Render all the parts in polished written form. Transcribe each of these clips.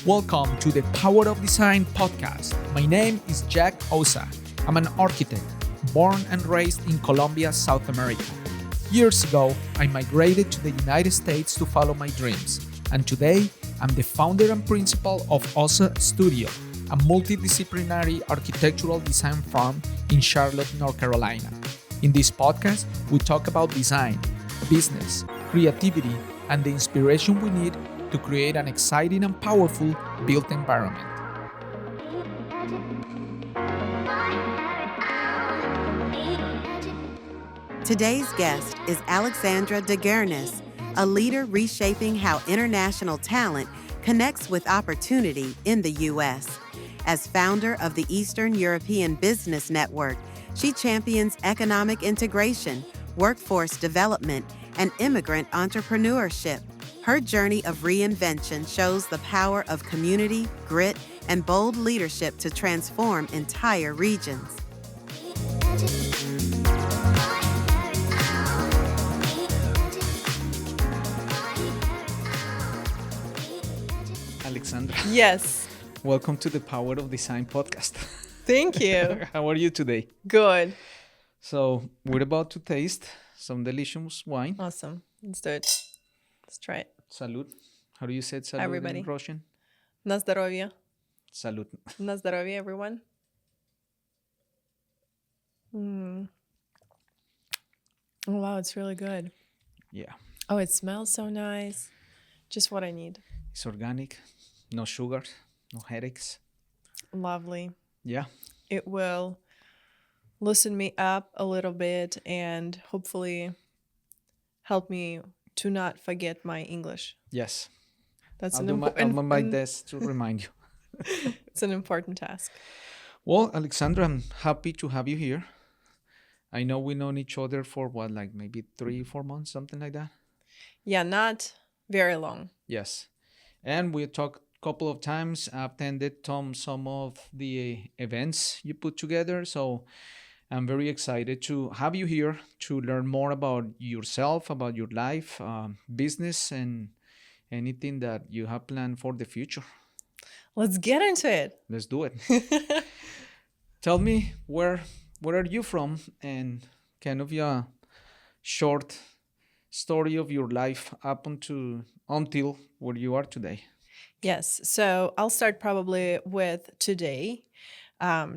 Welcome to the Power of Design podcast. My name is Jack Osa. I'm an architect, born and raised in Colombia, South America. Years ago, I migrated to the United States to follow my dreams, and today I'm the founder and principal of Osa Studio, a multidisciplinary architectural design firm in Charlotte, North Carolina. In this podcast, we talk about design, business, creativity, and the inspiration we need to create an exciting and powerful built environment. Today's guest is Aleksandra Degernes, a leader reshaping how international talent connects with opportunity in the U.S. As founder of the Eastern European Business Network, she champions economic integration, workforce development, and immigrant entrepreneurship. Her journey of reinvention shows the power of community, grit, and bold leadership to transform entire regions. Aleksandra, Yes. welcome to the Power of Design podcast. Thank you. How are you today? Good. So, we're about to taste some delicious wine. Awesome. Let's do it. Let's try it. Salud. How do you say salud Everybody. in Russian? На здоровье. Salud. На здоровье, everyone. Oh, wow, it's really good. Yeah, Oh, it smells so nice. Just what I need. it's organic, no sugar, no headaches. Lovely. Yeah, It will loosen me up a little bit and hopefully help me to not forget my English. yes. That's I'll do my best to remind you. It's an important task. Well, Aleksandra, I'm happy to have you here. I know we known each other for what, like maybe 3-4 months, something like that. Yeah, not very long. Yes. And we talked a couple of times. I've attended some of the events you put together. So I'm very excited to have you here to learn more about yourself, about your life, business, and anything that you have planned for the future. Let's get into it. Let's do it. Tell me, where are you from, and kind of your short story of your life up until where you are today. Yes. So I'll start probably with today.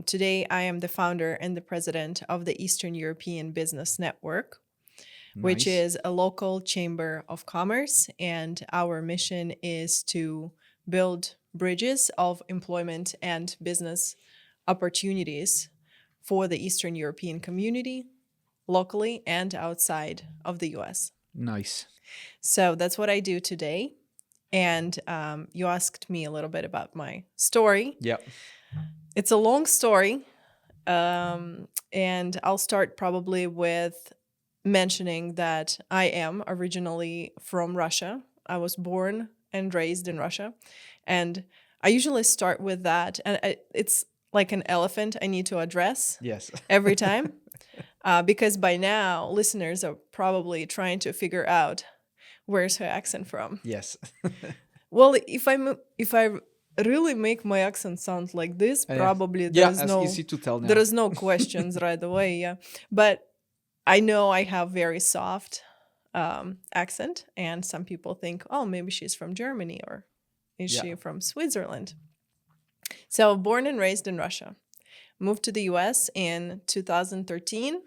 Today, I am the founder and the president of the Eastern European Business Network, which Nice. is a local chamber of commerce. And our mission is to build bridges of employment and business opportunities for the Eastern European community, locally and outside of the US. Nice. So that's what I do today. And you asked me a little bit about my story. Yeah. It's a long story. And I'll start probably with mentioning that I am originally from Russia. I was born and raised in Russia. And I usually start with that. And it's like an elephant I need to address Yes. every time. Because by now, listeners are probably trying to figure out where's her accent from. Yes. Well, if I really make my accent sound like this, probably Yeah, there's it's no easy to tell now. there is no questions right away. Yeah, but I know I have very soft accent, and some people think, oh, maybe she's from Germany, or is Yeah. she from Switzerland? So born and raised in Russia, moved to the U.S. in 2013.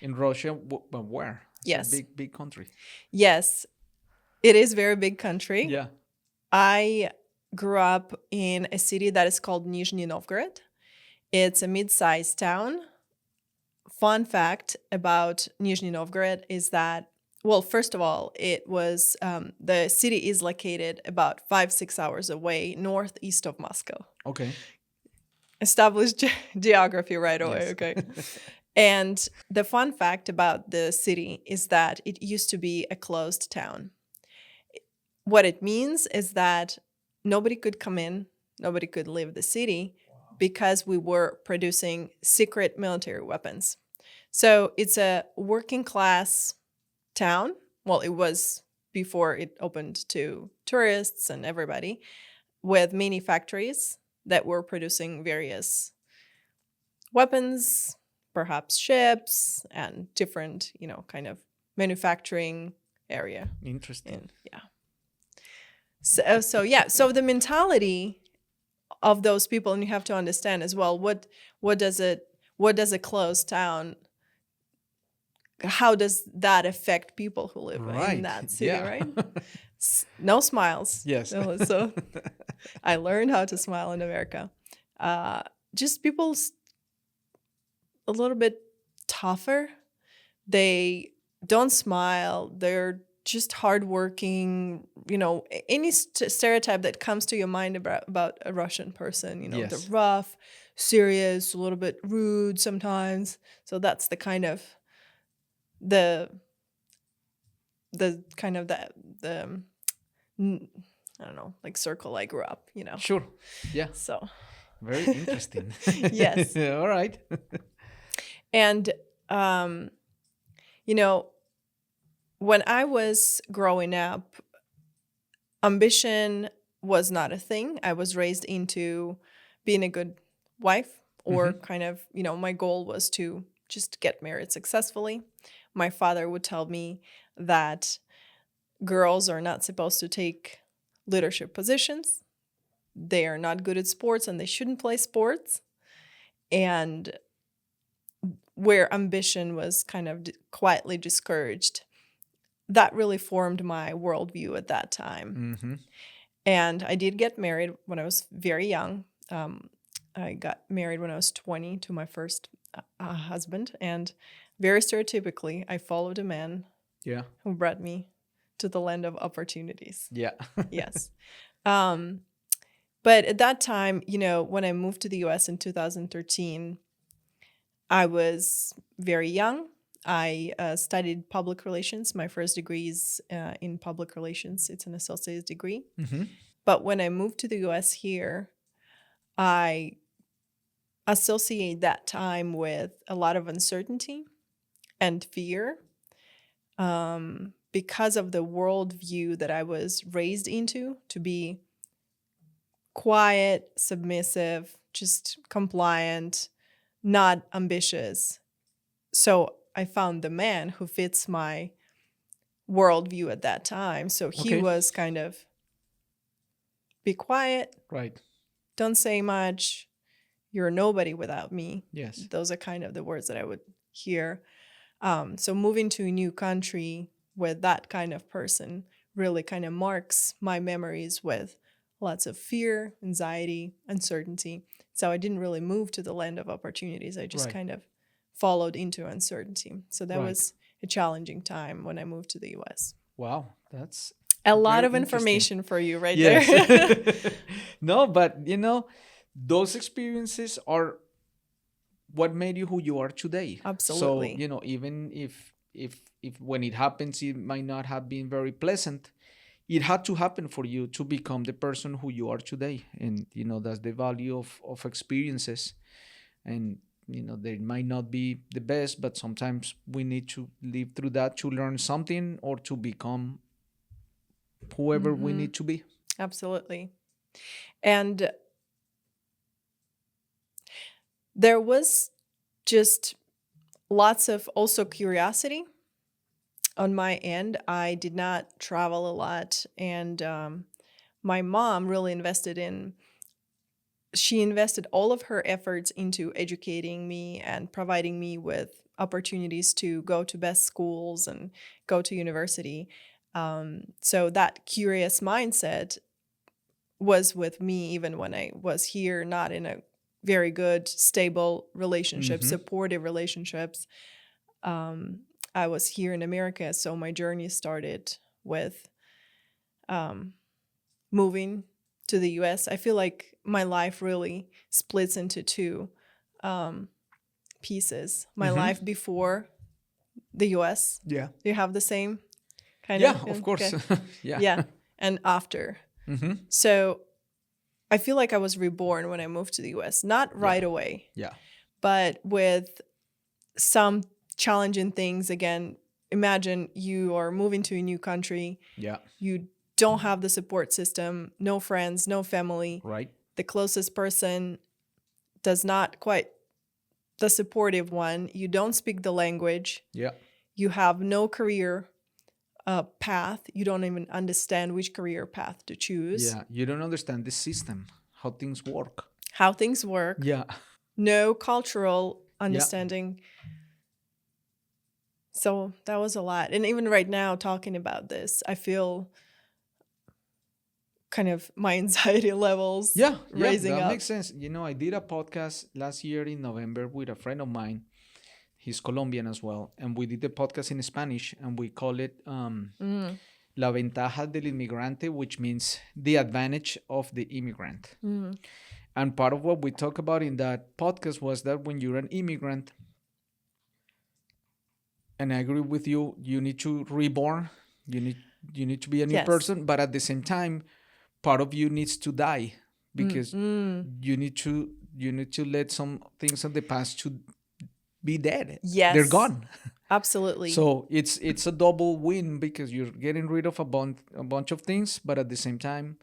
In Russia, but where? It's Yes. a big country. Yes, it is very big country. Yeah. I grew up in a city that is called Nizhny Novgorod. It's a mid-sized town. Fun fact about Nizhny Novgorod is that, well, first of all, it was the city is located about 5-6 hours away northeast of Moscow. Okay. Established geography right away. Yes. Okay. And the fun fact about the city is that it used to be a closed town. What it means is that nobody could come in, nobody could leave the city because we were producing secret military weapons. So it's a working class town. Well, it was before it opened to tourists and everybody. with many factories that were producing various weapons, perhaps ships, and different, kind of manufacturing area. Interesting. And yeah. So the mentality of those people, and you have to understand as well, what does a closed town, how does that affect people who live in that city, Yeah. right? No smiles. Yes. So I learned how to smile in America. Just people a little bit tougher. They don't smile. They're just hardworking. Any stereotype that comes to your mind about a Russian person. Yes. They're rough, serious, a little bit rude sometimes. So that's the kind of the I don't know, like circle I grew up. Sure. Yeah. So Very interesting. Yes. All right. And when I was growing up, ambition was not a thing. I was raised into being a good wife, or kind of, my goal was to just get married successfully. My father would tell me that girls are not supposed to take leadership positions. They are not good at sports and they shouldn't play sports. And where ambition was kind of quietly discouraged, that really formed my worldview at that time. And I did get married when I was very young. I got married when I was 20 to my first husband. And very stereotypically, I followed a man who brought me to the land of opportunities. Yeah. Yes. But at that time, when I moved to the US in 2013, I was very young. I studied public relations. My first degree is in public relations. It's an associate's degree. But when I moved to the US here, I associate that time with a lot of uncertainty and fear because of the worldview that I was raised into, to be quiet, submissive, just compliant, not ambitious. So I found the man who fits my worldview at that time. So he was kind of, be quiet. Right. Don't say much. You're nobody without me. Yes. Those are kind of the words that I would hear. So moving to a new country with that kind of person really kind of marks my memories with lots of fear, anxiety, uncertainty. So I didn't really move to the land of opportunities. I just kind of followed into uncertainty. So that was a challenging time when I moved to the US. Wow, that's a lot of information for you there. No, but those experiences are what made you who you are today. Absolutely. So, even if when it happens, it might not have been very pleasant, it had to happen for you to become the person who you are today. And, that's the value of experiences. And, they might not be the best, but sometimes we need to live through that to learn something or to become whoever we need to be. Absolutely. And there was just lots of also curiosity on my end. I did not travel a lot, and my mom really she invested all of her efforts into educating me and providing me with opportunities to go to best schools and go to university. So that curious mindset was with me even when I was here, not in a very good, stable relationship, supportive relationships. I was here in America, so my journey started with moving to the US. I feel like my life really splits into two pieces. My life before the US. Yeah. Do you have the same kind of? of? Yeah, of course. Okay. Yeah. Yeah, and after. So I feel like I was reborn when I moved to the US. Not right away. Yeah. But with some challenging things. Again, imagine you are moving to a new country. Yeah. You don't have the support system, no friends, no family. Right. The closest person does not quite the supportive one. You don't speak the language. Yeah. You have no career path. You don't even understand which career path to choose. Yeah. You don't understand the system, how things work. How things work. Yeah. No cultural understanding. So that was a lot. And even right now, talking about this, I feel kind of my anxiety levels raising that up. makes sense. I did a podcast last year in November with a friend of mine. He's Colombian as well. And we did the podcast in Spanish, and we call it La Ventaja del Inmigrante, which means the advantage of the immigrant. And part of what we talked about in that podcast was that when you're an immigrant, and I agree with you, you need to reborn. You need to be a new person, but at the same time, part of you needs to die because you need to let some things of the past to be dead. Yes, they're gone. Absolutely. So it's a double win because you're getting rid of a bunch of things, but at the same time,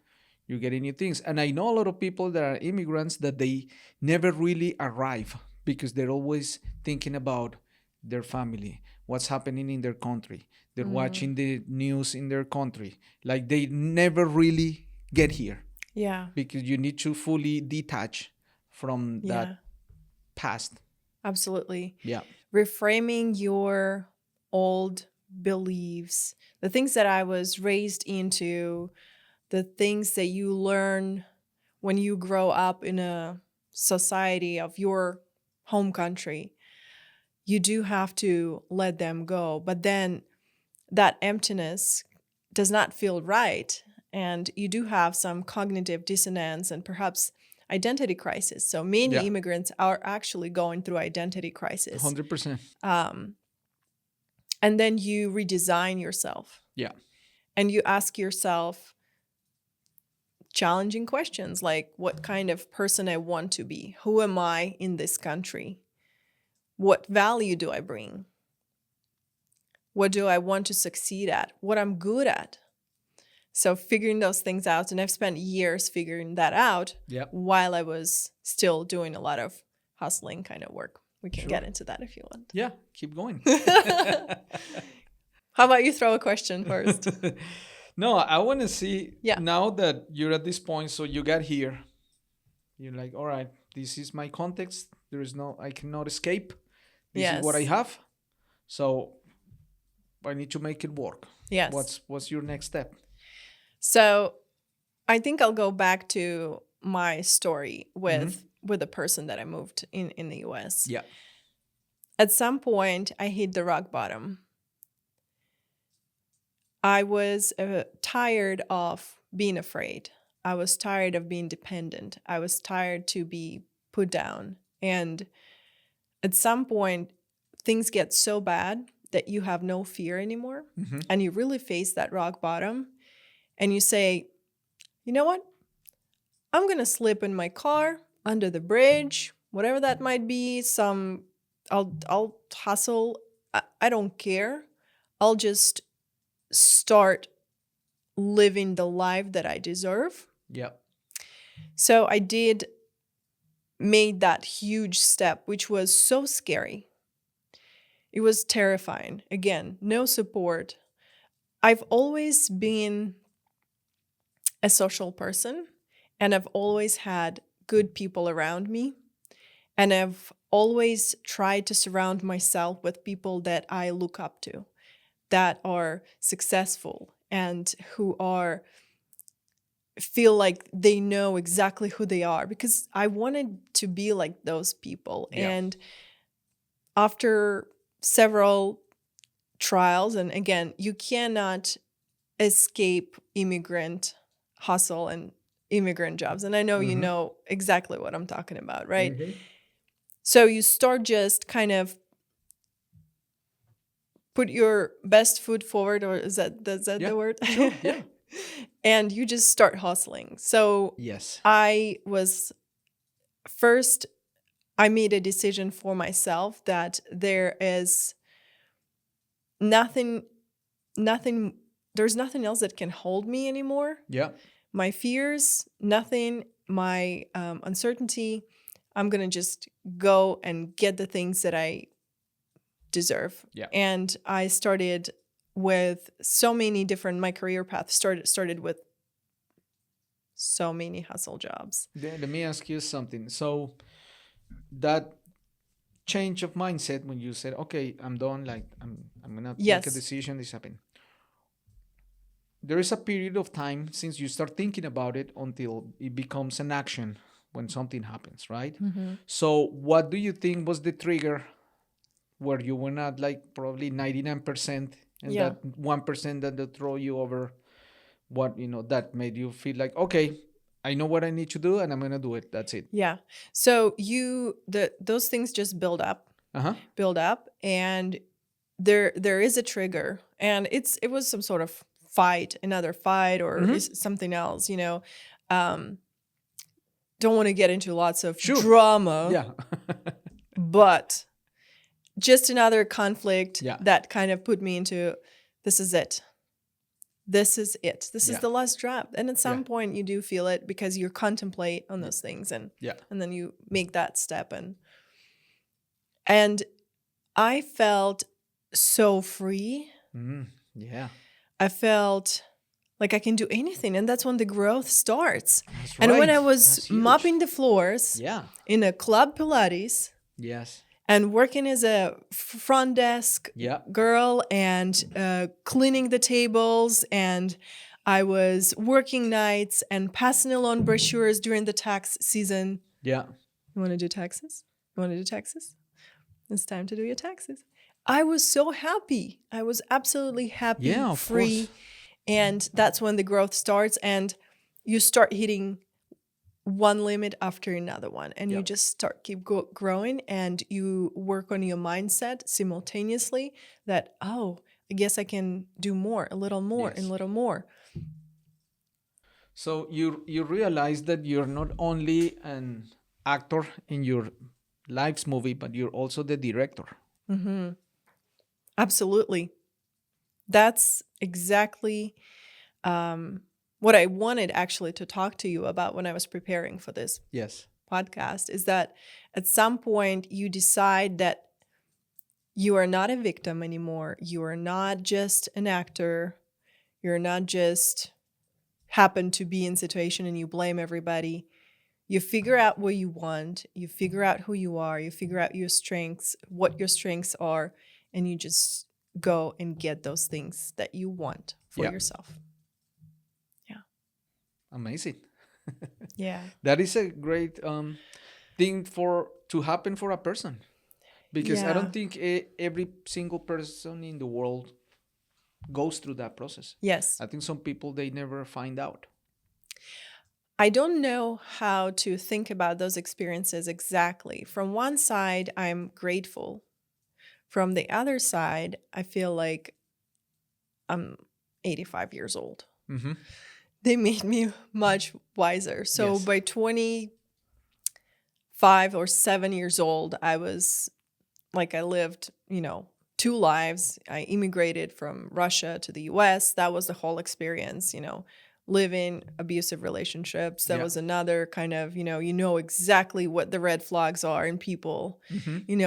you're getting new things. And I know a lot of people that are immigrants that they never really arrive because they're always thinking about their family, what's happening in their country. They're watching the news in their country. Like they never really get here. Yeah. Because you need to fully detach from that past. Absolutely. Yeah. Reframing your old beliefs, the things that I was raised into, the things that you learn when you grow up in a society of your home country. You do have to let them go. But then that emptiness does not feel right. And you do have some cognitive dissonance and perhaps identity crisis. So many immigrants are actually going through identity crisis. 100%. And then you redesign yourself. Yeah. And you ask yourself challenging questions like, what kind of person I want to be? Who am I in this country? What value do I bring? What do I want to succeed at? What I'm good at? So figuring those things out, and I've spent years figuring that out while I was still doing a lot of hustling kind of work. We can get into that if you want. Yeah, keep going. How about you throw a question first? No, I want to see now that you're at this point, so you got here. You're like, all right, this is my context. I cannot escape. This is what I have. So I need to make it work. Yes. What's your next step? So I think I'll go back to my story with the person that I moved in the US. Yeah. At some point, I hit the rock bottom. I was tired of being afraid. I was tired of being dependent. I was tired to be put down. And at some point, things get so bad that you have no fear anymore. And you really face that rock bottom. And you say, you know what? I'm going to slip in my car under the bridge, whatever that might be. I'll hustle. I don't care. I'll just start living the life that I deserve. Yeah. So I made that huge step, which was so scary. It was terrifying. Again, no support. I've always been a social person, and I've always had good people around me. And I've always tried to surround myself with people that I look up to, that are successful and who feel like they know exactly who they are, because I wanted to be like those people. Yeah. And after several trials, and again, you cannot escape immigrant hustle and immigrant jobs. And I know you know exactly what I'm talking about, right? So you start just kind of put your best foot forward, or is that the word? Sure. Yeah. And you just start hustling. So yes, I made a decision for myself that there is nothing there's nothing else that can hold me anymore. Yeah. My fears, nothing, my uncertainty. I'm going to just go and get the things that I deserve. Yeah. And I started with so many different, my career path started with so many hustle jobs. Let me ask you something. So that change of mindset when you said, okay, I'm done, like I'm gonna Yes. make a decision, this happened. There is a period of time since you start thinking about it until it becomes an action when something happens, right? So what do you think was the trigger where you were not like probably 99% and Yeah. that 1% that will throw you over, what, that made you feel like, okay, I know what I need to do and I'm gonna do it, that's it. Yeah. So those things just build up, and there is a trigger, and it was some sort of another fight, or is something else, don't want to get into lots of drama. Yeah. But just another conflict Yeah. that kind of put me into, this is it. This is it. This is Yeah. the last drop. And at some Yeah. point you do feel it because you contemplate on those things, and then you make that step. And I felt so free. Yeah. I felt like I can do anything. And that's when the growth starts. That's And when right. I was That's huge. mopping the floors in a club Pilates, Yes. and working as a front desk Yeah. girl, and cleaning the tables, and I was working nights and passing along brochures during the tax season. Yeah. You want to do taxes? You want to do taxes? It's time to do your taxes. I was so happy. I was absolutely happy, Yeah, of free. course. And that's when the growth starts, and you start hitting one limit after another one, and you just keep growing, and you work on your mindset simultaneously that, oh, I guess I can do more, a little more, and a little more. So you realize that you're not only an actor in your life's movie, but you're also the director. Absolutely. That's exactly what I wanted actually to talk to you about when I was preparing for this podcast, is that at some point you decide that you are not a victim anymore. You are not just an actor. You're not just happen to be in situation and you blame everybody. You figure out what you want. You figure out who you are. You figure out your strengths, what your strengths are, and you just go and get those things that you want for yourself. Amazing. Yeah. That is a great thing to happen for a person, because I don't think every single person in the world goes through that process. Yes. I think some people, they never find out. I don't know how to think about those experiences exactly. From one side, I'm grateful. From the other side, I feel like I'm 85 years old. They made me much wiser. So by 25 or 7 years old, I was like, I lived, 2 lives. I immigrated from Russia to the US. That was the whole experience, living abusive relationships. That was another kind of, exactly what the red flags are in people, and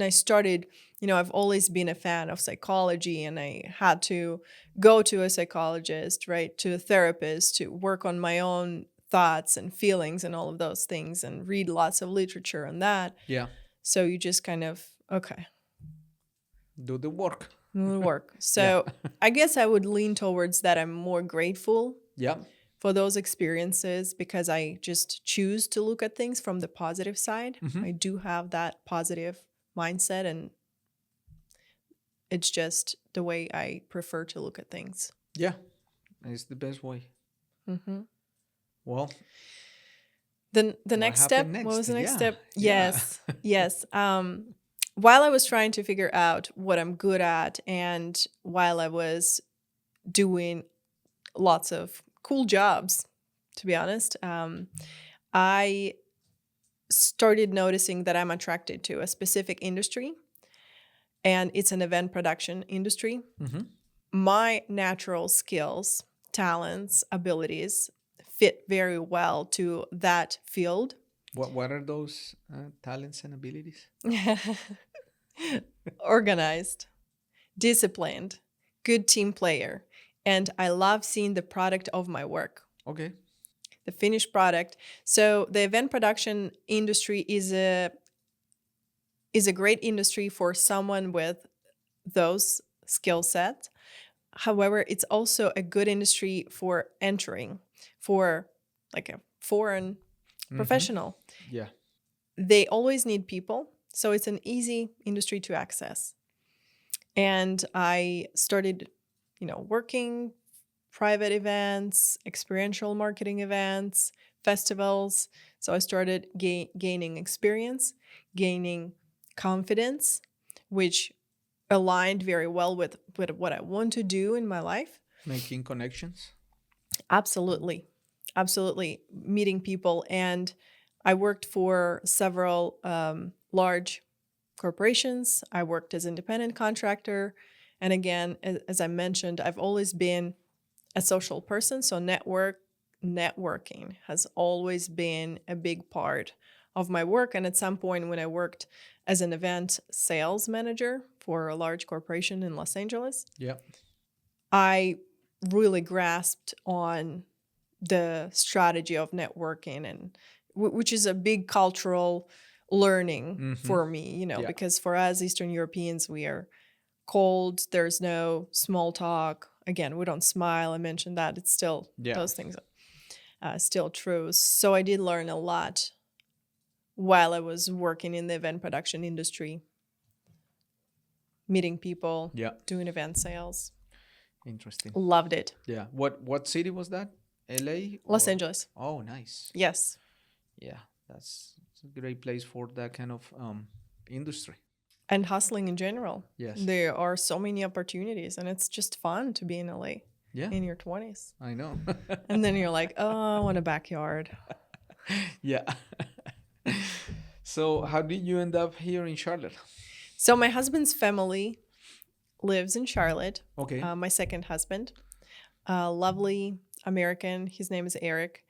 I started, I've always been a fan of psychology, and I had to go to a psychologist, right, to a therapist to work on my own thoughts and feelings and all of those things, and read lots of literature on that. Yeah. So you just kind of, Do the work. So I guess I would lean towards that I'm more grateful for those experiences, because I just choose to look at things from the positive side. I do have that positive mindset, and it's just the way I prefer to look at things. Yeah, it's the best way. Well, the next step. What was the next step? Yeah. Yes. While I was trying to figure out what I'm good at, and while I was doing lots of cool jobs, to be honest, I started noticing that I'm attracted to a specific industry, and it's an event production industry. my natural skills, talents, abilities fit very well to that field. What are those talents and abilities? Organized, disciplined, good team player, and I love seeing the product of my work, Okay. the finished product. So the event production industry is a great industry for someone with those skill sets. However, it's also a good industry for entering for like a foreign professional. Yeah. They always need people, so it's an easy industry to access. And I started, working private events, experiential marketing events, festivals. So I started gaining experience, gaining confidence, which aligned very well with what I want to do in my life. Making connections. Absolutely. Absolutely. Meeting people. And I worked for several large corporations. I worked as independent contractor. And again, as I mentioned, I've always been a social person. So networking has always been a big part of my work. And at some point when I worked as an event sales manager for a large corporation in Los Angeles, Yeah. I really grasped on the strategy of networking, and which is a big cultural learning for me, Yeah. because for us Eastern Europeans, we are cold. There's no small talk. Again, we don't smile. I mentioned that. It's still, those things are still true. So I did learn a lot while I was working in the event production industry, meeting people, Yeah. doing event sales. Interesting. Loved it. Yeah. What city was that? LA? Los Angeles. Oh, nice. Yes. Yeah. That's a great place for that kind of industry. And hustling in general. Yes. There are so many opportunities, and it's just fun to be in LA Yeah. in your 20s. I know. And then you're like, oh, I want a backyard. Yeah. So how did you end up here in Charlotte? So my husband's family lives in Charlotte. Okay. My second husband, lovely American. His name is Eric.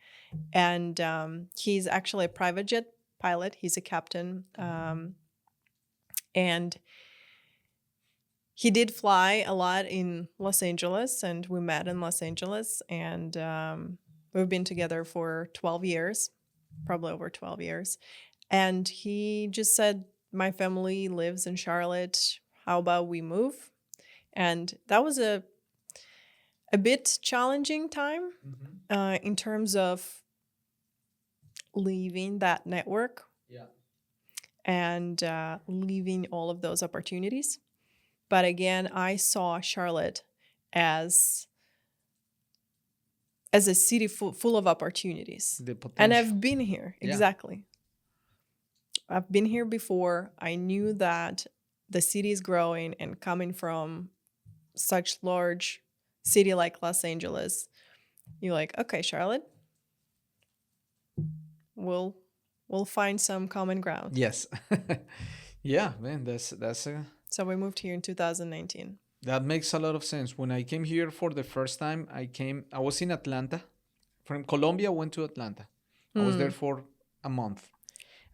And he's actually a private jet pilot. He's a captain. And he did fly a lot in Los Angeles, and we met in Los Angeles. And we've been together for 12 years, probably over 12 years. And he just said, my family lives in Charlotte. How about we move? And that was a bit challenging time in terms of leaving that network. Yeah. And leaving all of those opportunities. But again, I saw Charlotte as a city full of opportunities. The potential. And I've been here. Yeah. Exactly. I've been here before. I knew that the city is growing, and coming from such large city like Los Angeles, you're like, okay, Charlotte, we'll find some common ground. Yes. Yeah, man, that's So we moved here in 2019. that makes a lot of sense. When I came here for the first time, I was in Atlanta. From Colombia, I went to Atlanta. I was there for a month.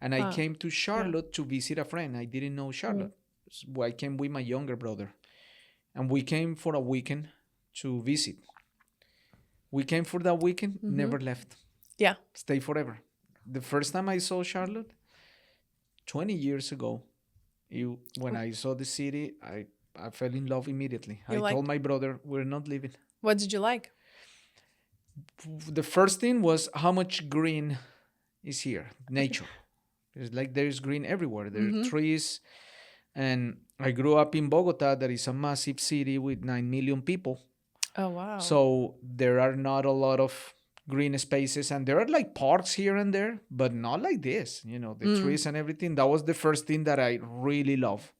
And I came to Charlotte to visit a friend. I didn't know Charlotte. So I came with my younger brother. And we came for a weekend to visit. We came for that weekend, never left. Yeah. Stay forever. The first time I saw Charlotte, 20 years ago, when I saw the city, I fell in love immediately. I told my brother, we're not leaving. What did you like? The first thing was how much green is here, nature. There's green everywhere. There are trees. And I grew up in Bogota, that is a massive city with 9 million people. Oh, wow. So there are not a lot of green spaces, and there are like parks here and there, but not like this, the trees and everything. That was the first thing that I really love.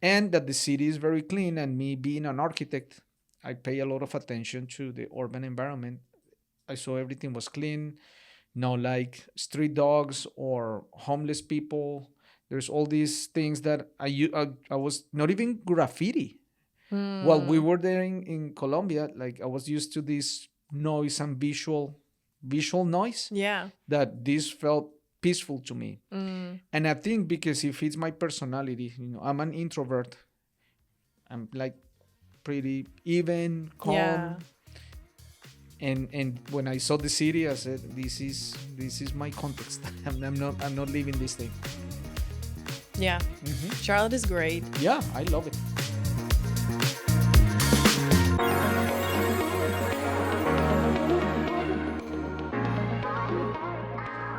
And that the city is very clean, and me being an architect, I pay a lot of attention to the urban environment. I saw everything was clean, no like street dogs or homeless people. There's all these things that I was not even graffiti. While we were there in Colombia, like I was used to this noise and visual noise Yeah. that this felt peaceful to me. Mm. And I think because it fits my personality, I'm an introvert. I'm like pretty even, calm. Yeah. And when I saw the city, I said, this is my context. I'm not leaving this thing. Yeah. Charlotte is great. Yeah, I love it.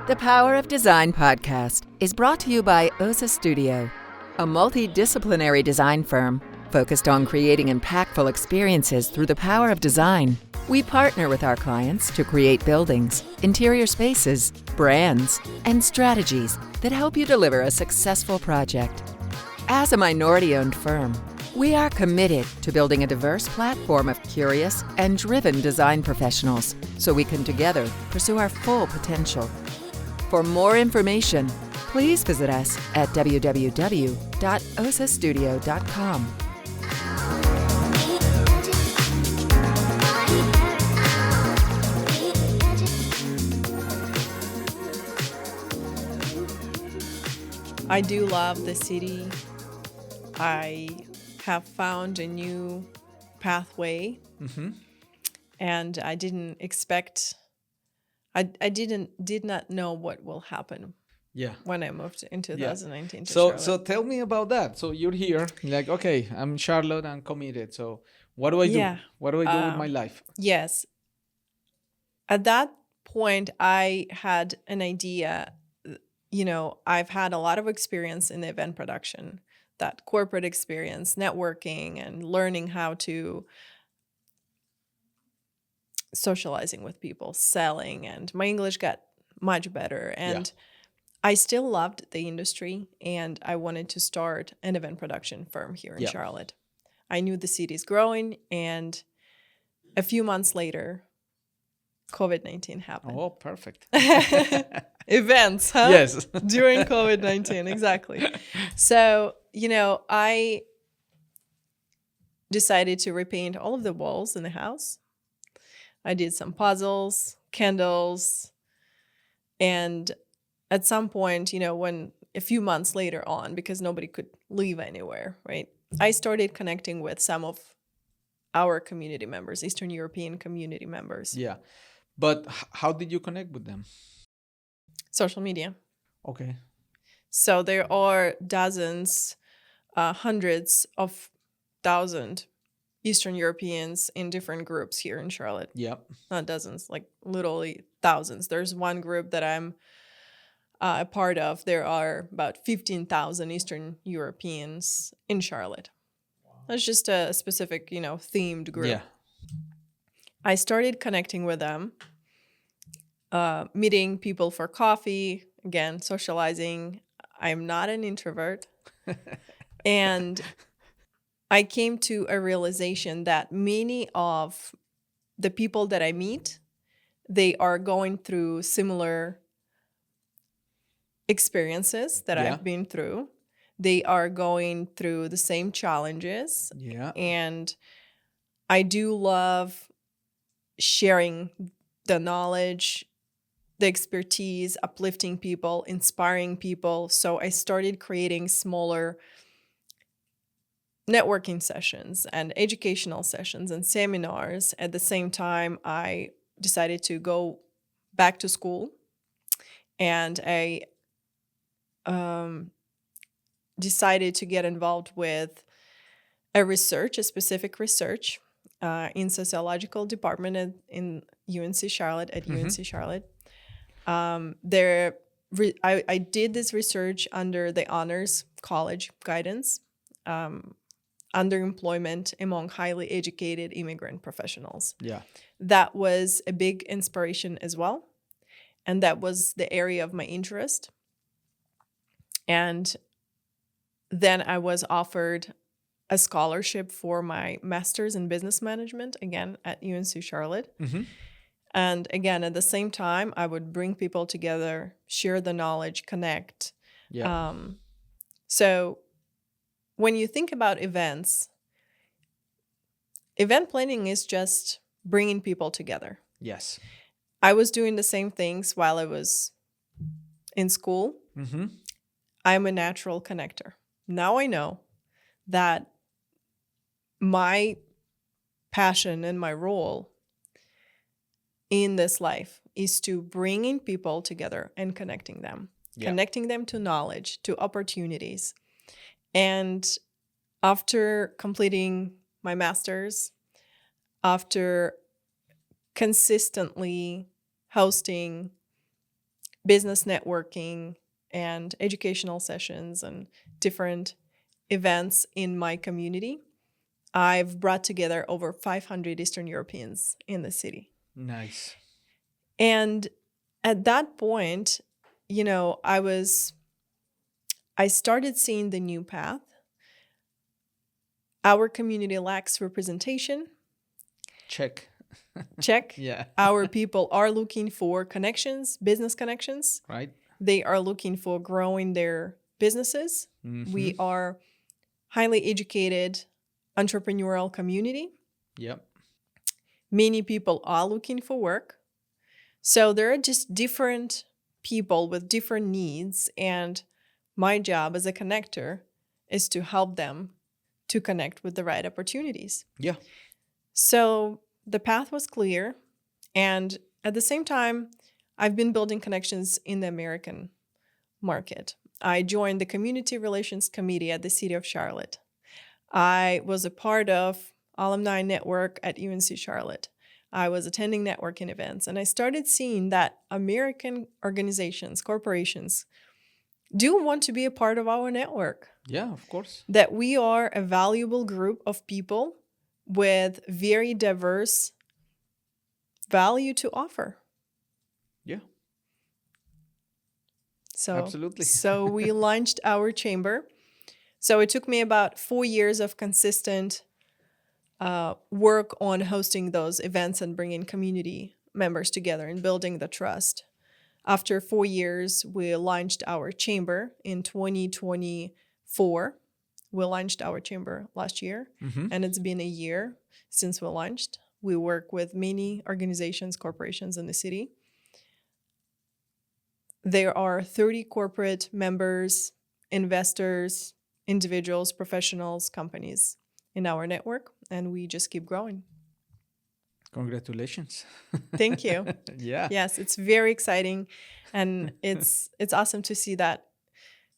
The Power of Design podcast is brought to you by OSA Studio, a multidisciplinary design firm focused on creating impactful experiences through the power of design. We partner with our clients to create buildings, interior spaces, brands, and strategies that help you deliver a successful project. As a minority-owned firm, we are committed to building a diverse platform of curious and driven design professionals so we can together pursue our full potential. For more information, please visit us at www.osastudio.com. I do love the city. I have found a new pathway, and I didn't expect. I did not know what will happen. Yeah. When I moved in 2019 to So Charlotte. tell me about that. So you're here, like, okay, I'm Charlotte, I'm committed. So what do I do? Yeah. What do I do with my life? Yes. At that point, I had an idea. I've had a lot of experience in event production, that corporate experience, networking, and learning how to socializing with people, selling, and my English got much better. And I still loved the industry, and I wanted to start an event production firm here in Charlotte. I knew the city's growing, and a few months later, COVID-19 happened. Oh, perfect. Events, huh? Yes. During COVID-19, exactly. So, I decided to repaint all of the walls in the house. I did some puzzles, candles, and at some point, when a few months later on, because nobody could leave anywhere, right? I started connecting with some of our community members, Eastern European community members. Yeah. But how did you connect with them? Social media. Okay. So there are dozens, hundreds of thousands Eastern Europeans in different groups here in Charlotte. Yep. Not dozens, like literally thousands. There's one group that I'm a part of. There are about 15,000 Eastern Europeans in Charlotte. Wow. That's just a specific, themed group. Yeah. I started connecting with them, meeting people for coffee, again, socializing. I'm not an introvert. And I came to a realization that many of the people that I meet, they are going through similar experiences that I've been through. They are going through the same challenges. Yeah. And I do love sharing the knowledge, the expertise, uplifting people, inspiring people. So I started creating smaller networking sessions and educational sessions and seminars. At the same time, I decided to go back to school, and I decided to get involved with a specific research in sociological department in UNC Charlotte, at UNC Charlotte. I did this research under the honors college guidance, underemployment among highly educated immigrant professionals. Yeah. That was a big inspiration as well. And that was the area of my interest. And then I was offered a scholarship for my master's in business management, again, at UNC Charlotte. And again, at the same time, I would bring people together, share the knowledge, connect. Yeah. So when you think about events, event planning is just bringing people together. Yes. I was doing the same things while I was in school. Mm-hmm. I'm a natural connector. Now I know that my passion and my role in this life is to bringing people together and connecting them, connecting them to knowledge, to opportunities. And after completing my master's, after consistently hosting business networking and educational sessions and different events in my community, I've brought together over 500 Eastern Europeans in the city. Nice. And at that point, I started seeing the new path. Our community lacks representation. Check. Yeah. Our people are looking for connections, business connections. Right. They are looking for growing their businesses. Mm-hmm. We are highly educated, entrepreneurial community. Yep. Many people are looking for work. So there are just different people with different needs. And my job as a connector is to help them to connect with the right opportunities. Yeah. So the path was clear. And at the same time, I've been building connections in the American market. I joined the Community Relations Committee at the City of Charlotte. I was a part of alumni network at UNC Charlotte. I was attending networking events, and I started seeing that American organizations, corporations, do want to be a part of our network. Yeah, of course. That we are a valuable group of people with very diverse value to offer. Yeah. So, absolutely. So we launched our chamber. So it took me about 4 years of consistent work on hosting those events and bringing community members together and building the trust. After 4 years, we launched our chamber in 2024. We launched our chamber last year, and it's been a year since we launched. We work with many organizations, corporations in the city. There are 30 corporate members, investors, individuals, professionals, companies in our network, and we just keep growing. Congratulations. Thank you. Yeah. Yes, it's very exciting, and it's awesome to see that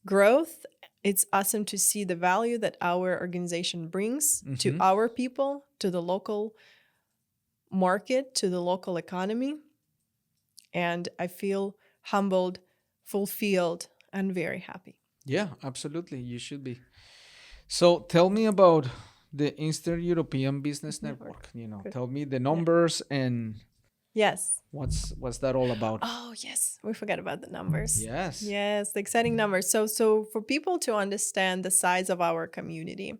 growth. It's awesome to see the value that our organization brings to our people, to the local market, to the local economy. And I feel humbled, fulfilled, and very happy. Yeah, absolutely. You should be. So tell me about the Eastern European Business Network. Tell me the numbers and yes, what's that all about? Oh, yes. We forgot about the numbers. Yes. Yes, the exciting numbers. So for people to understand the size of our community,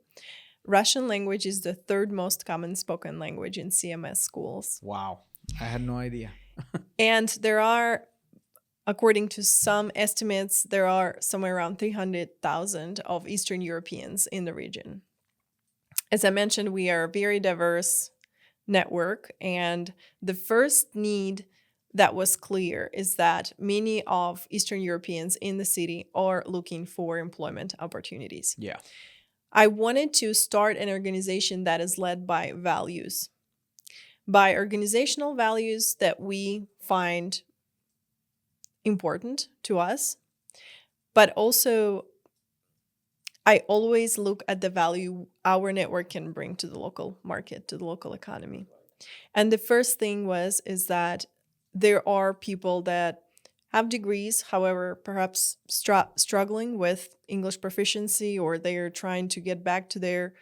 Russian language is the third most common spoken language in CMS schools. Wow. I had no idea. And there are, according to some estimates, there are somewhere around 300,000 of Eastern Europeans in the region. As I mentioned, we are a very diverse network, and the first need that was clear is that many of Eastern Europeans in the city are looking for employment opportunities. Yeah. I wanted to start an organization that is led by values, by organizational values that we find important to us, but also I always look at the value our network can bring to the local market, to the local economy. And the first thing is that there are people that have degrees, however, perhaps struggling with English proficiency, or they're trying to get back to their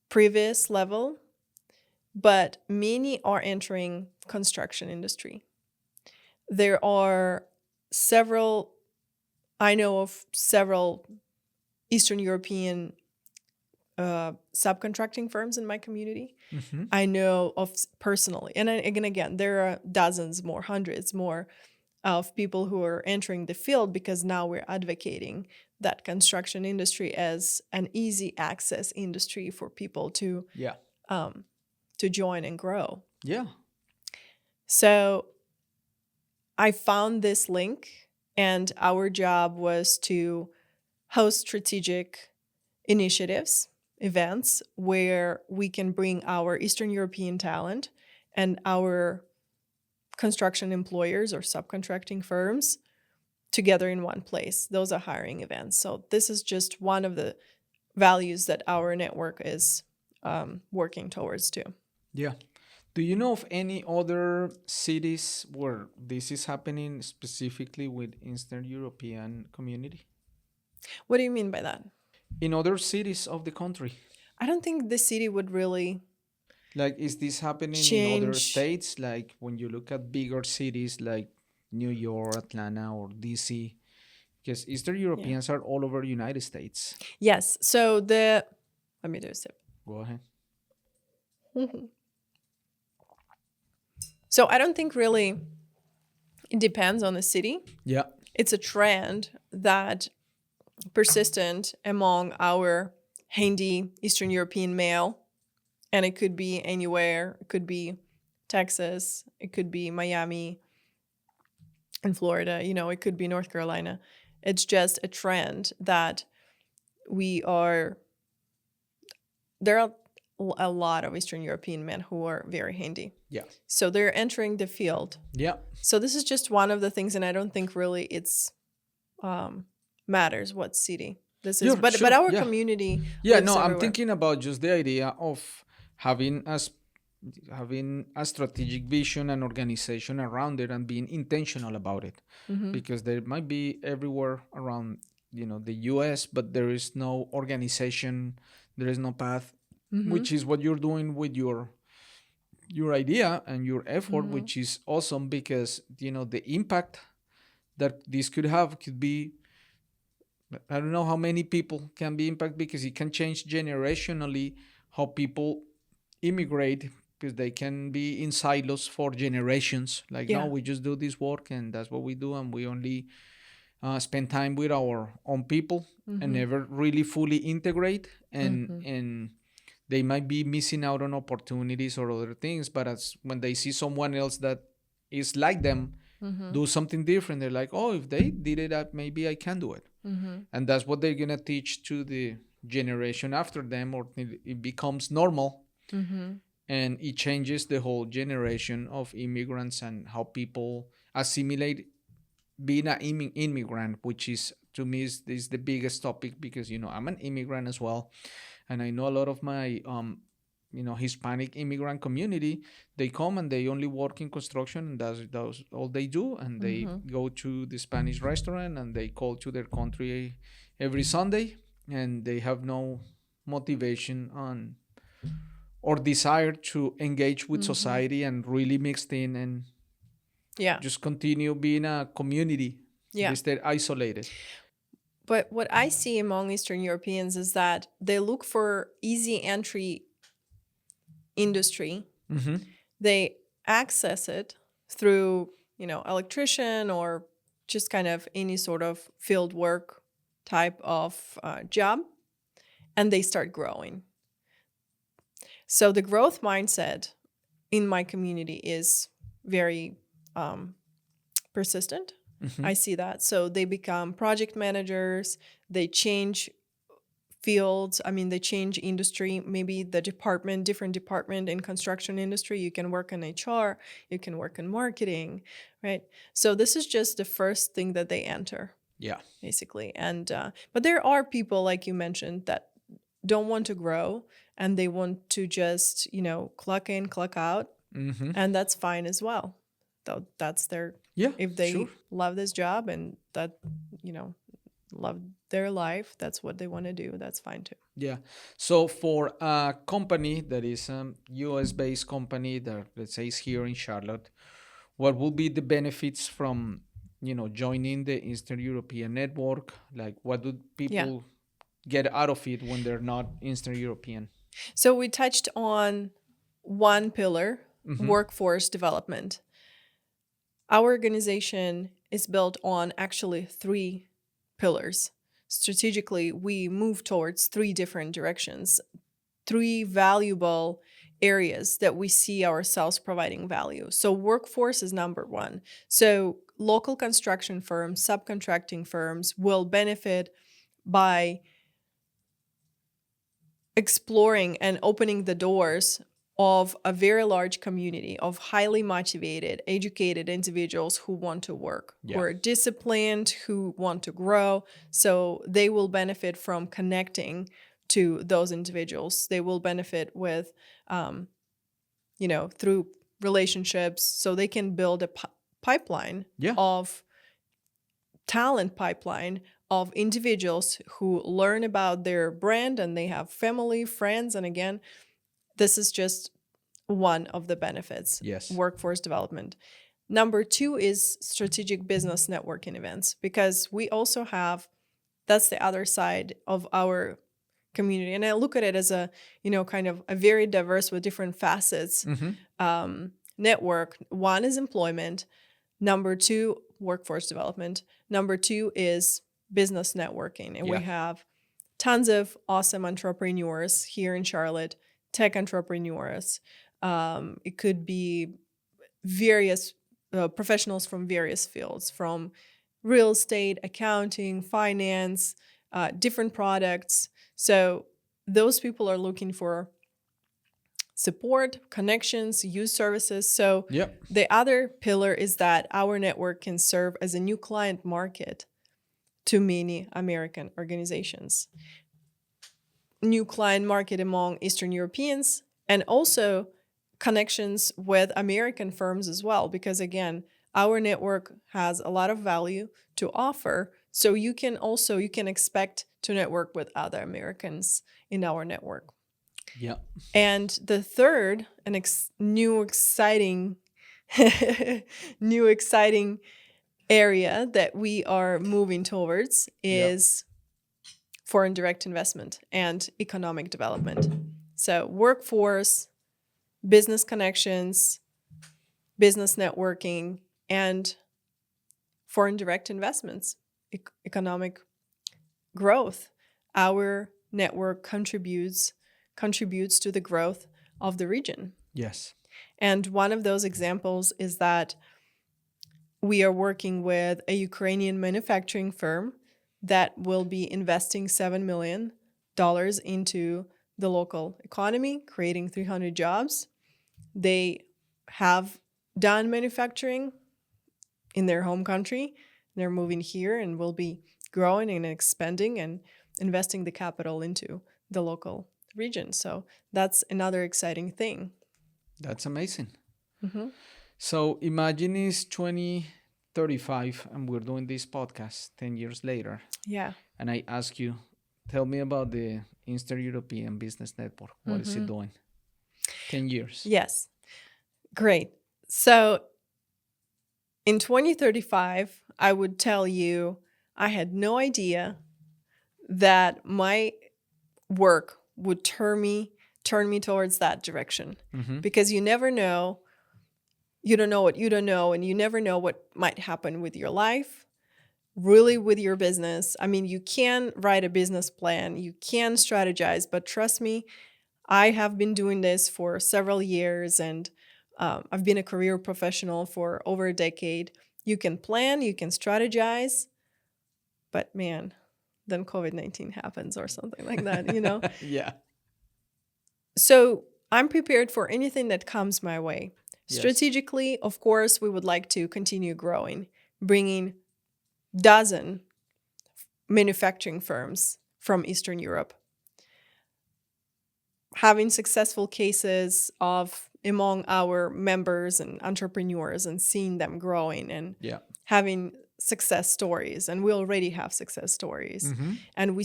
previous level. But many are entering construction industry. There are I know of several Eastern European subcontracting firms in my community. I know of personally, and again, there are dozens more, hundreds more of people who are entering the field, because now we're advocating that construction industry as an easy access industry for people to join and grow. Yeah. So I found this link, and our job was to host strategic initiatives, events where we can bring our Eastern European talent and our construction employers or subcontracting firms together in one place. Those are hiring events. So this is just one of the values that our network is working towards too. Yeah. Do you know of any other cities where this is happening specifically with Eastern European community? What do you mean by that? In other cities of the country? I don't think the city would really Like, is this happening in other states? Like, when you look at bigger cities like New York, Atlanta, or DC? Because Eastern Europeans are all over the United States. Yes. So let me do a sip. Go ahead. So I don't think really it depends on the city. Yeah. It's a trend that persistent among our handy Eastern European male. And it could be anywhere. It could be Texas. It could be Miami and Florida. It could be North Carolina. It's just a trend that there are a lot of Eastern European men who are very handy. Yeah. So they're entering the field. Yeah. So this is just one of the things, and I don't think really it's matters what city this is. But our community. Yeah, no, everywhere. I'm thinking about just the idea of having a strategic vision and organization around it and being intentional about it. Mm-hmm. Because there might be everywhere around, the US, but there is no organization, there is no path, mm-hmm. which is what you're doing with your idea and your effort, mm-hmm. which is awesome because, the impact that this could have could be, I don't know how many people can be impacted, because it can change generationally how people immigrate, because they can be in silos for generations. Like, no, we just do this work and that's what we do, and we only spend time with our own people, mm-hmm. and never really fully integrate, and mm-hmm. and they might be missing out on opportunities or other things. But when they see someone else that is like them, mm-hmm. do something different, they're like, oh, if they did it, maybe I can do it. Mm-hmm. And that's what they're gonna teach to the generation after them, or it becomes normal. Mm-hmm. And it changes the whole generation of immigrants and how people assimilate being an immigrant, which is, to me, is the biggest topic, because I'm an immigrant as well, and I know a lot of my Hispanic immigrant community. They come and they only work in construction, and that's all they do, and they mm-hmm. go to the Spanish restaurant and they call to their country every Sunday, and they have no motivation or desire to engage with mm-hmm. society and really mixed in and just continue being a community instead isolated. But what I see among Eastern Europeans is that they look for easy entry industry. Mm-hmm. They access it through, electrician or just kind of any sort of field work type of job, and they start growing. So the growth mindset in my community is very persistent. Mm-hmm. I see that. So they become project managers, they change fields. They change industry, maybe different department in construction industry. You can work in HR, you can work in marketing, right? So this is just the first thing that they enter. Yeah. Basically. And, but there are people, like you mentioned, that don't want to grow, and they want to just, clock in, clock out. Mm-hmm. And that's fine as well. Though that's their, if they love this job and that, love their life, that's what they want to do, that's fine too. Yeah. So for a company that is a US-based company that, let's say, is here in Charlotte, what will be the benefits from, joining the Eastern European network? Like, what do people get out of it when they're not Eastern European? So we touched on one pillar, mm-hmm. workforce development. Our organization is built on actually 3 pillars. Strategically, we move towards 3 different directions, 3 valuable areas that we see ourselves providing value. So workforce is number 1. So local construction firms, subcontracting firms will benefit by exploring and opening the doors of a very large community of highly motivated, educated individuals who want to work, who are disciplined, who want to grow. So they will benefit from connecting to those individuals. They will benefit with, through relationships, so they can build a pipeline of talent pipeline of individuals who learn about their brand and they have family, friends. And again, this is just one of the benefits. Yes. Workforce development. Number 2 is strategic business networking events, because we also have, that's the other side of our community. And I look at it as a, kind of a very diverse with different facets network. 1 is employment. Number 2, workforce development. Number 2 is business networking. And we have tons of awesome entrepreneurs here in Charlotte, tech entrepreneurs. It could be various professionals from various fields, from real estate, accounting, finance, different products. So those people are looking for support, connections, use services. So the other pillar is that our network can serve as a new client market to many American organizations. New client market among Eastern Europeans, and also connections with American firms as well, because again, our network has a lot of value to offer. So you can expect to network with other Americans in our network. Yeah. And the third, new exciting area that we are moving towards is foreign direct investment and economic development. So workforce, business connections, business networking, and foreign direct investments, economic growth. Our network contributes to the growth of the region. Yes. And one of those examples is that we are working with a Ukrainian manufacturing firm that will be investing $7 million into the local economy, creating 300 jobs. They have done manufacturing in their home country. They're moving here and will be growing and expanding and investing the capital into the local region. So that's another exciting thing. That's amazing. Mm-hmm. So imagine it's 2035 and we're doing this podcast 10 years later. Yeah. And I ask you, tell me about the Eastern European Business Network. What is it doing? 10 years. Yes. Great. So in 2035, I would tell you I had no idea that my work would turn me towards that direction. Because you never know. You don't know what you don't know, and you never know what might happen with your life, really with your business. I mean, you can write a business plan, you can strategize, but trust me, I have been doing this for several years, and I've been a career professional for over a decade. You can plan, you can strategize, but man, then COVID-19 happens or something like that, Yeah. So I'm prepared for anything that comes my way. Yes. Strategically, of course, we would like to continue growing, bringing dozen manufacturing firms from Eastern Europe, having successful cases among our members and entrepreneurs and seeing them growing and having success stories. And we already have success stories. And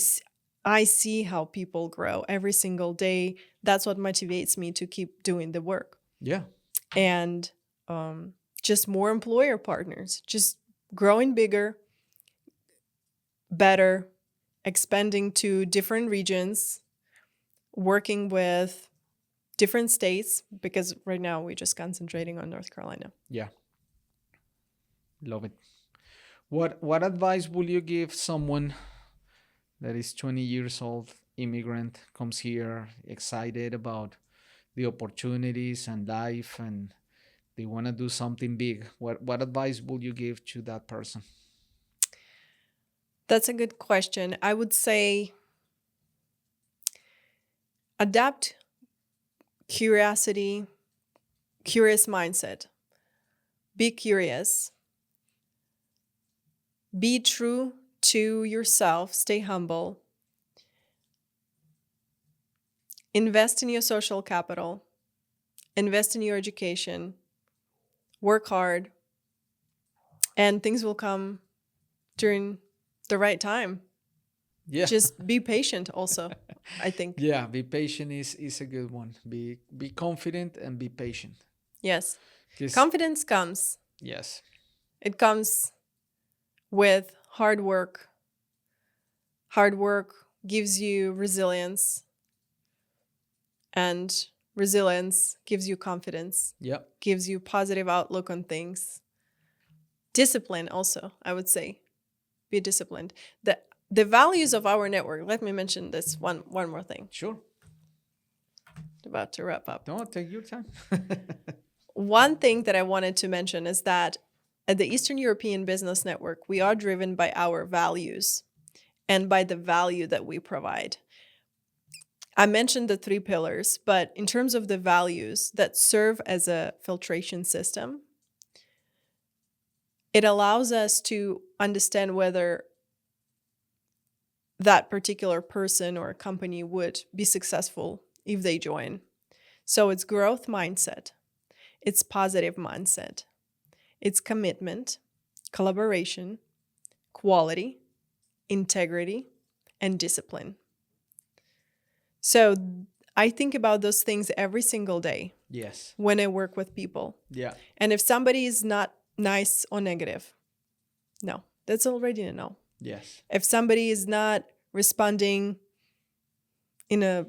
I see how people grow every single day. That's what motivates me to keep doing the work. Yeah. And just more employer partners, just growing bigger, better, expanding to different regions, working with different states, because right now we're just concentrating on North Carolina. Yeah. Love it. What advice will you give someone that is 20 years old, immigrant, comes here excited about the opportunities and life, and they want to do something big? What advice will you give to that person? That's a good question. I would say adapt curiosity, curious mindset. Be curious. Be true to yourself. Stay humble. Invest in your social capital. Invest in your education. Work hard. And things will come during the right time. Yeah. Just be patient also, I think. Yeah, be patient is a good one. Be confident and be patient. Yes. 'Cause- Confidence comes. yes. It comes with hard work. Hard work gives you resilience. And resilience gives you confidence, Yep. gives you positive outlook on things. Discipline also, I would say. Be disciplined. The values of our network, let me mention this one more thing. Sure. About to wrap up. No, take your time. One thing that I wanted to mention is that at the Eastern European Business Network, we are driven by our values and by the value that we provide. I mentioned the 3 pillars, but in terms of the values that serve as a filtration system, it allows us to understand whether that particular person or company would be successful if they join. So it's growth mindset, it's positive mindset, it's commitment, collaboration, quality, integrity, and discipline. So I think about those things every single day Yes. when I work with people. Yeah. And if somebody is not nice or negative, no, that's already a no. Yes. If somebody is not responding in a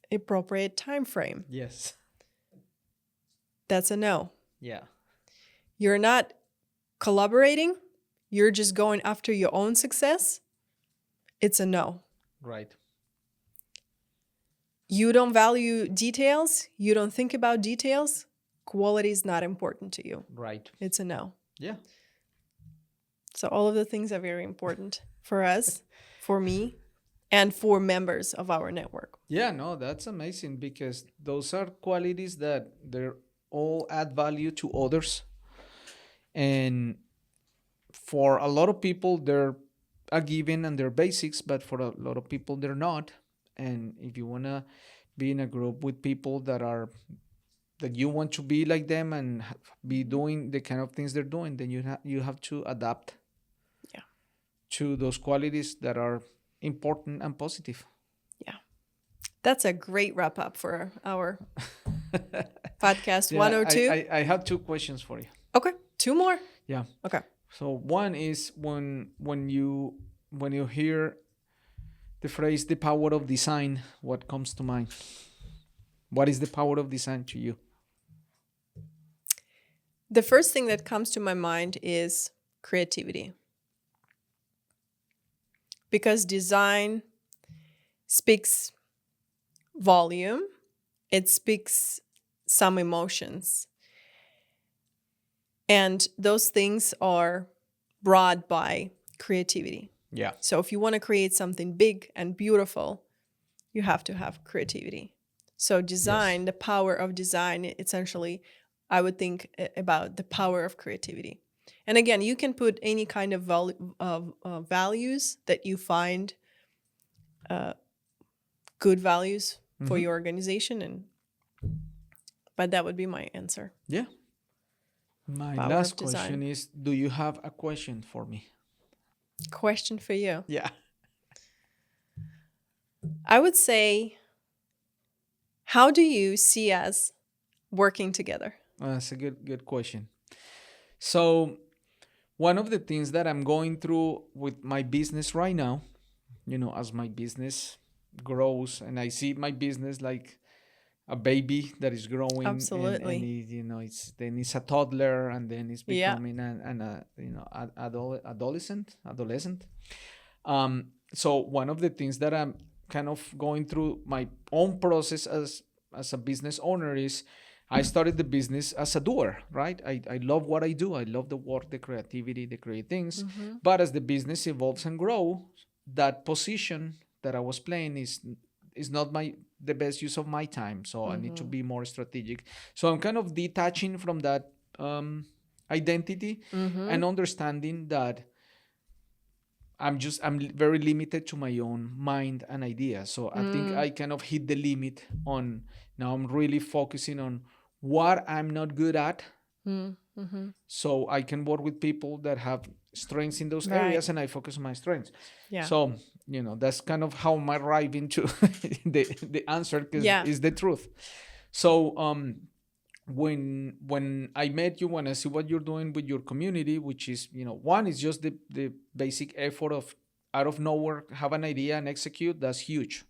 appropriate time frame, Yes. that's a no. Yeah. You're not collaborating, you're just going after your own success, it's a no. Right. You don't value details, you don't think about details, quality is not important to you. Right. It's a no. Yeah. So all of the things are very important for us, for me, and for members of our network. Yeah, no, that's amazing because those are qualities that they're all add value to others. And for a lot of people, they're a given and they're basics, but for a lot of people, they're not. And if you want to be in a group with people that you want to be like them and be doing the kind of things they're doing, then you have to adapt to those qualities that are important and positive. Yeah. That's a great wrap up for our podcast. Yeah, 102. I have 2 questions for you. Okay. 2 more. Yeah. Okay. So one is when you hear the phrase "the power of design," what comes to mind? What is the power of design to you? The first thing that comes to my mind is creativity. Because design speaks volume, it speaks some emotions. And those things are brought by creativity. Yeah. So if you want to create something big and beautiful, you have to have creativity. So design, the power of design, essentially, I would think about the power of creativity. And again, you can put any kind of values that you find good values for your organization, but that would be my answer. Yeah. My Power last of design. question is, do you have a question for me? Question for you. Yeah. I would say, how do you see us working together? That's a good question. So one of the things that I'm going through with my business right now, as my business grows and I see my business like a baby that is growing, Absolutely. and it's a toddler, and then it's Yeah. becoming adolescent. So one of the things that I'm kind of going through my own process as a business owner is I started the business as a doer, right? I love what I do. I love the work, the creativity, the create things. But as the business evolves and grows, that position that I was playing is not the best use of my time. So I need to be more strategic. So I'm kind of detaching from that identity and understanding that I'm very limited to my own mind and ideas. So I think I kind of hit the limit on, now I'm really focusing on what I'm not good at. So I can work with people that have strengths in those areas, and I focus on my strengths. Yeah. So, that's kind of how I'm arriving to the answer, because it's the truth. So when I met you, when I see what you're doing with your community, which is, one is just the basic effort of out of nowhere, have an idea and execute, that's huge.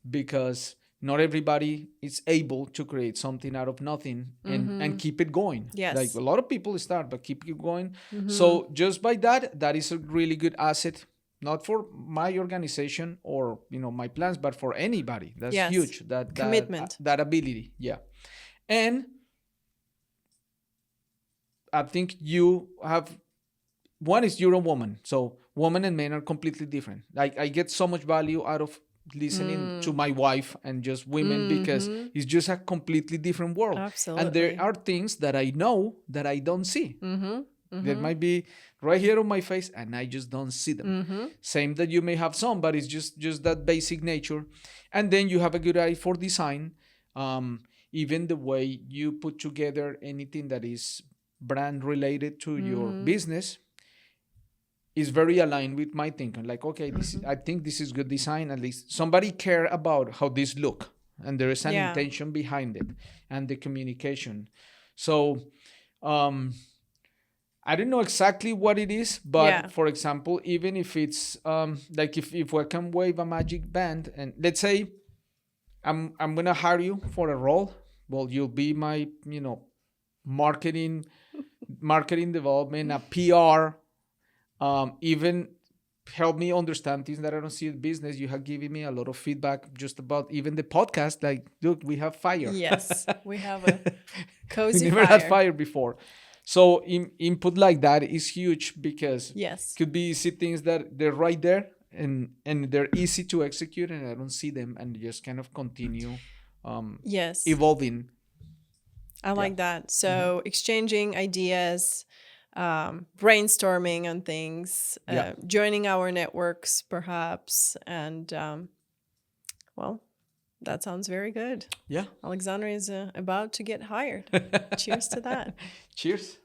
Because not everybody is able to create something out of nothing and keep it going. Yes. Like a lot of people start, but keep it going. So just by that is a really good asset, not for my organization or, my plans, but for anybody. That's huge. That commitment, that ability. Yeah. And I think you have, one is you're a woman. So women and men are completely different. Like I get so much value out of listening to my wife and just women, because it's just a completely different world. Absolutely. And there are things that I know that I don't see. That might be right here on my face and I just don't see them. Same that you may have some, but it's just that basic nature. And then you have a good eye for design. Even the way you put together anything that is brand related to your business is very aligned with my thinking. Like, okay, I think this is good design. At least somebody care about how this look, and there is an intention behind it, and the communication. So, I don't know exactly what it is, but for example, even if it's like if we can wave a magic band, and let's say I'm gonna hire you for a role. Well, you'll be my marketing development, a PR. Even help me understand things that I don't see in business. You have given me a lot of feedback just about even the podcast. Like, look, we have fire. Yes, we have a cozy we never fire. had fire before. So input like that is huge, because could be easy things that they're right there and they're easy to execute, and I don't see them, and just kind of continue evolving. I like that. So exchanging ideas, brainstorming on things, joining our networks perhaps, and well, that sounds very good. Yeah. Aleksandra is about to get hired. Cheers to that. Cheers.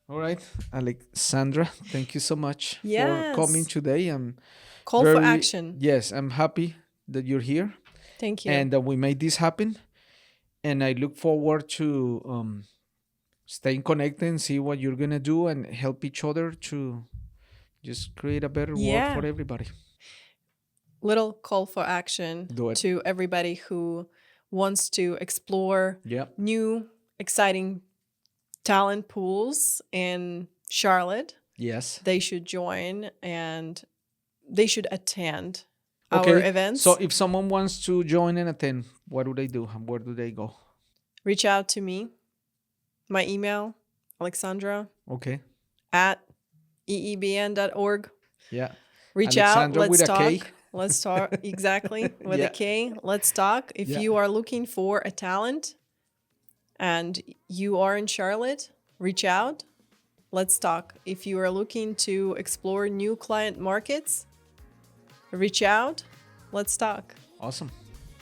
All right, Aleksandra, thank you so much Yes. for coming today. Call for action. Yes, I'm happy that you're here. Thank you. And that we made this happen. And I look forward to staying connected and see what you're going to do and help each other to just create a better world for everybody. Little call for action to everybody who wants to explore new, exciting talent pools in Charlotte. Yes. They should join and they should attend our events. So if someone wants to join and attend, what do they do? Where do they go? Reach out to me. My email, Aleksandra at EEBN.org. Yeah. Reach Aleksandra out. Let's with talk. A K. Let's talk. Exactly. With a K. Let's talk. If you are looking for a talent and you are in Charlotte, reach out. Let's talk. If you are looking to explore new client markets, reach out. Let's talk. Awesome.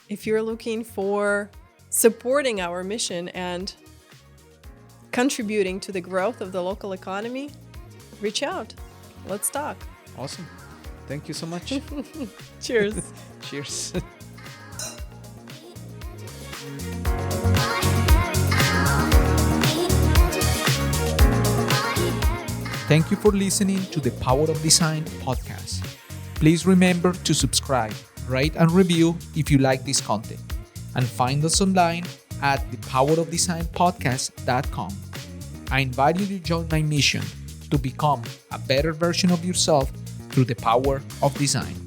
If you're looking for supporting our mission and contributing to the growth of the local economy, reach out. Let's talk. Awesome. Thank you so much. Cheers. Cheers. Thank you for listening to the Power of Design podcast. Please remember to subscribe, rate and review if you like this content, and find us online at thepowerofdesignpodcast.com. I invite you to join my mission to become a better version of yourself through the power of design.